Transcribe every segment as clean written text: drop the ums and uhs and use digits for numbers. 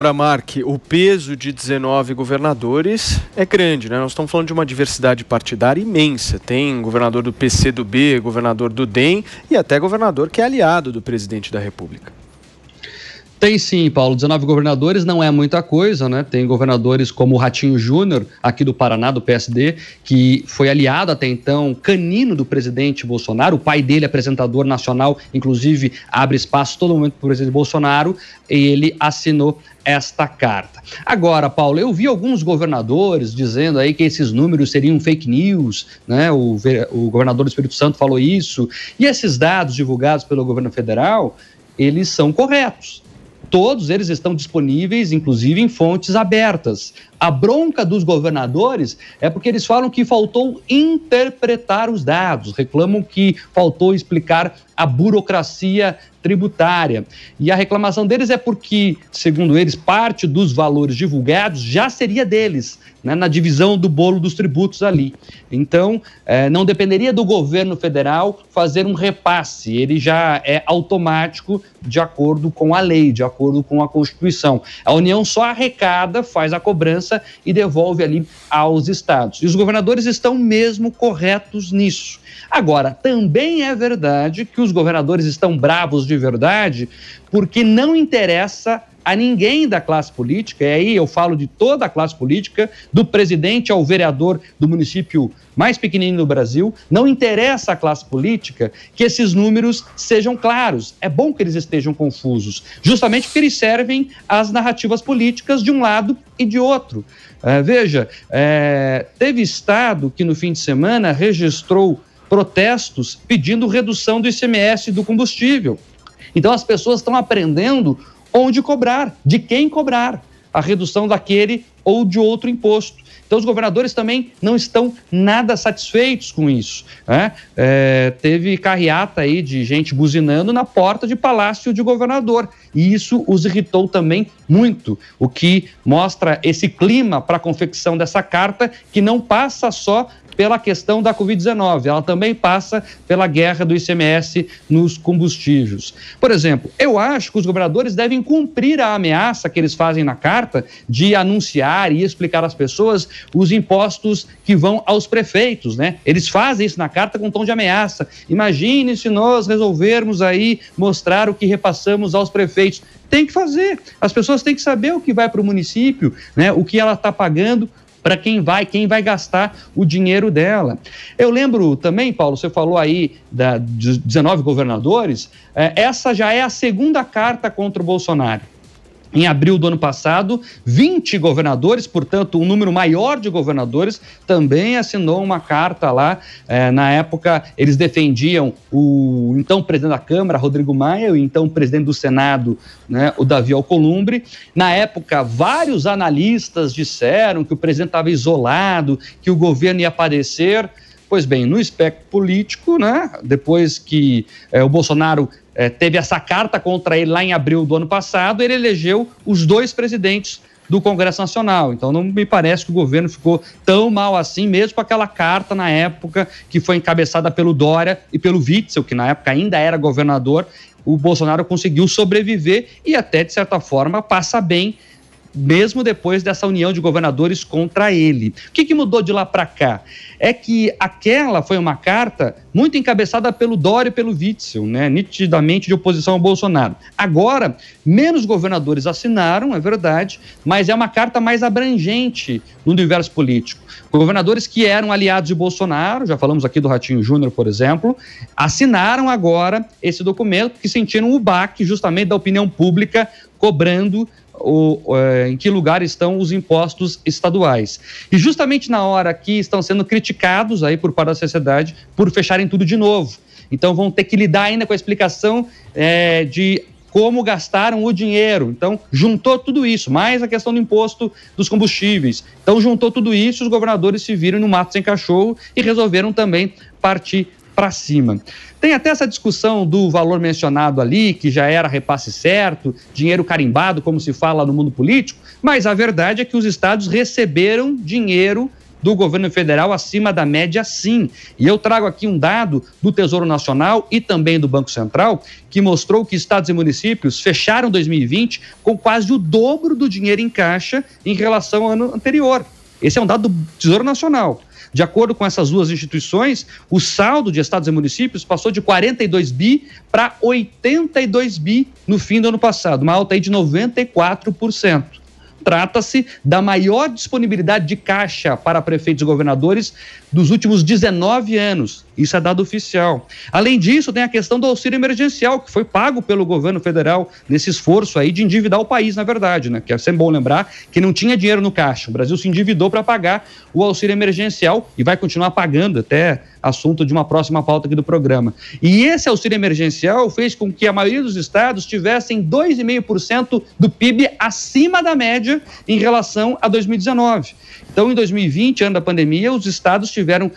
Agora, Mark, o peso de 19 governadores é grande, né? Nós estamos falando de uma diversidade partidária imensa. Tem governador do PCdoB, governador do DEM e até governador que é aliado do presidente da República. Tem sim, Paulo, 19 governadores não é muita coisa, né? Tem governadores como o Ratinho Júnior, aqui do Paraná, do PSD, que foi aliado até então, canino do presidente Bolsonaro, o pai dele, apresentador nacional, inclusive abre espaço todo momento para o presidente Bolsonaro, e ele assinou esta carta. Agora, Paulo, eu vi alguns governadores dizendo aí que esses números seriam fake news, né? O governador do Espírito Santo falou isso, e esses dados divulgados pelo governo federal, eles são corretos. Todos eles estão disponíveis, inclusive em fontes abertas. A bronca dos governadores é porque eles falam que faltou interpretar os dados, reclamam que faltou explicar a burocracia tributária. E a reclamação deles é porque, segundo eles, parte dos valores divulgados já seria deles, né, na divisão do bolo dos tributos ali. Então, não dependeria do governo federal fazer um repasse, ele já é automático de acordo com a lei, de acordo com a Constituição. A União só arrecada, faz a cobrança e devolve ali aos estados. E os governadores estão mesmo corretos nisso. Agora, também é verdade que os governadores estão bravos de verdade porque não interessa a ninguém da classe política, e aí eu falo de toda a classe política, do presidente ao vereador do município mais pequenininho do Brasil, não interessa à classe política que esses números sejam claros. É bom que eles estejam confusos, justamente porque eles servem às narrativas políticas de um lado e de outro. Teve estado que no fim de semana registrou protestos pedindo redução do ICMS do combustível. Então as pessoas estão aprendendo onde cobrar, de quem cobrar a redução daquele ou de outro imposto. Então os governadores também não estão nada satisfeitos com isso, né? Teve carreata aí de gente buzinando na porta de palácio de governador e isso os irritou também muito, o que mostra esse clima para a confecção dessa carta que não passa só pela questão da Covid-19, ela também passa pela guerra do ICMS nos combustíveis. Por exemplo, eu acho que os governadores devem cumprir a ameaça que eles fazem na carta de anunciar e explicar às pessoas os impostos que vão aos prefeitos, né? Eles fazem isso na carta com tom de ameaça. Imagine se nós resolvermos aí mostrar o que repassamos aos prefeitos. Tem que fazer. As pessoas têm que saber o que vai para o município, né? O que ela está pagando, para quem vai gastar o dinheiro dela. Eu lembro também, Paulo, você falou aí de 19 governadores, essa já é a segunda carta contra o Bolsonaro. Em abril do ano passado, 20 governadores, portanto, um número maior de governadores, também assinou uma carta lá. Na época, eles defendiam o então presidente da Câmara, Rodrigo Maia, e o então presidente do Senado, né, o Davi Alcolumbre. Na época, vários analistas disseram que o presidente estava isolado, que o governo ia padecer. Pois bem, no espectro político, né, depois que o Bolsonaro teve essa carta contra ele lá em abril do ano passado, ele elegeu os dois presidentes do Congresso Nacional. Então não me parece que o governo ficou tão mal assim, mesmo com aquela carta na época que foi encabeçada pelo Dória e pelo Witzel, que na época ainda era governador. O Bolsonaro conseguiu sobreviver e até, de certa forma, passa bem, mesmo depois dessa união de governadores contra ele. O que mudou de lá para cá? É que aquela foi uma carta muito encabeçada pelo Dória e pelo Witzel, né? Nitidamente de oposição ao Bolsonaro. Agora, menos governadores assinaram, é verdade, mas é uma carta mais abrangente no universo político. Governadores que eram aliados de Bolsonaro, já falamos aqui do Ratinho Júnior, por exemplo, assinaram agora esse documento porque sentiram o baque justamente da opinião pública cobrando em que lugar estão os impostos estaduais. E justamente na hora que estão sendo criticados aí por parte da sociedade por fecharem tudo de novo. Então vão ter que lidar ainda com a explicação de como gastaram o dinheiro. Então juntou tudo isso, mais a questão do imposto dos combustíveis. Então juntou tudo isso, os governadores se viram no mato sem cachorro e resolveram também partir para cima. Tem até essa discussão do valor mencionado ali, que já era repasse certo, dinheiro carimbado, como se fala no mundo político, mas a verdade é que os estados receberam dinheiro do governo federal acima da média, sim. E eu trago aqui um dado do Tesouro Nacional e também do Banco Central que mostrou que estados e municípios fecharam 2020 com quase o dobro do dinheiro em caixa em relação ao ano anterior. Esse é um dado do Tesouro Nacional. De acordo com essas duas instituições, o saldo de estados e municípios passou de 42 bi para 82 bi no fim do ano passado, uma alta aí de 94%. Trata-se da maior disponibilidade de caixa para prefeitos e governadores dos últimos 19 anos. Isso é dado oficial. Além disso, tem a questão do auxílio emergencial, que foi pago pelo governo federal nesse esforço aí de endividar o país, na verdade, né? Que é sempre bom lembrar que não tinha dinheiro no caixa. O Brasil se endividou para pagar o auxílio emergencial e vai continuar pagando, até assunto de uma próxima pauta aqui do programa. E esse auxílio emergencial fez com que a maioria dos estados tivessem 2,5% do PIB acima da média em relação a 2019. Então, em 2020, ano da pandemia, os estados tiveram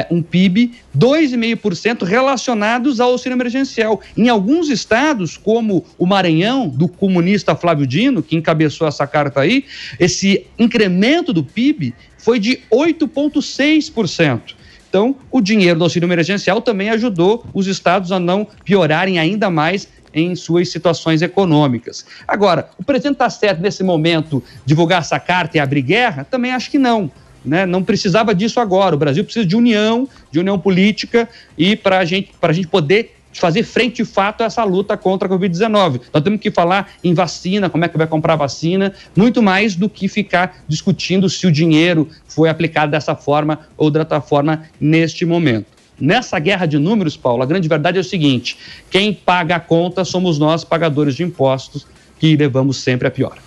um PIB 2,5% relacionados ao auxílio emergencial. Em alguns estados, como o Maranhão, do comunista Flávio Dino, que encabeçou essa carta aí, esse incremento do PIB foi de 8,6%. Então, o dinheiro do auxílio emergencial também ajudou os estados a não piorarem ainda mais em suas situações econômicas. Agora, o presidente está certo nesse momento divulgar essa carta e abrir guerra? Também acho que não, né? Não precisava disso agora. O Brasil precisa de união política e para a gente poder fazer frente de fato a essa luta contra a Covid-19. Nós temos que falar em vacina, como é que vai comprar vacina, muito mais do que ficar discutindo se o dinheiro foi aplicado dessa forma ou de outra forma neste momento. Nessa guerra de números, Paulo, a grande verdade é o seguinte: quem paga a conta somos nós, pagadores de impostos, que levamos sempre a pior.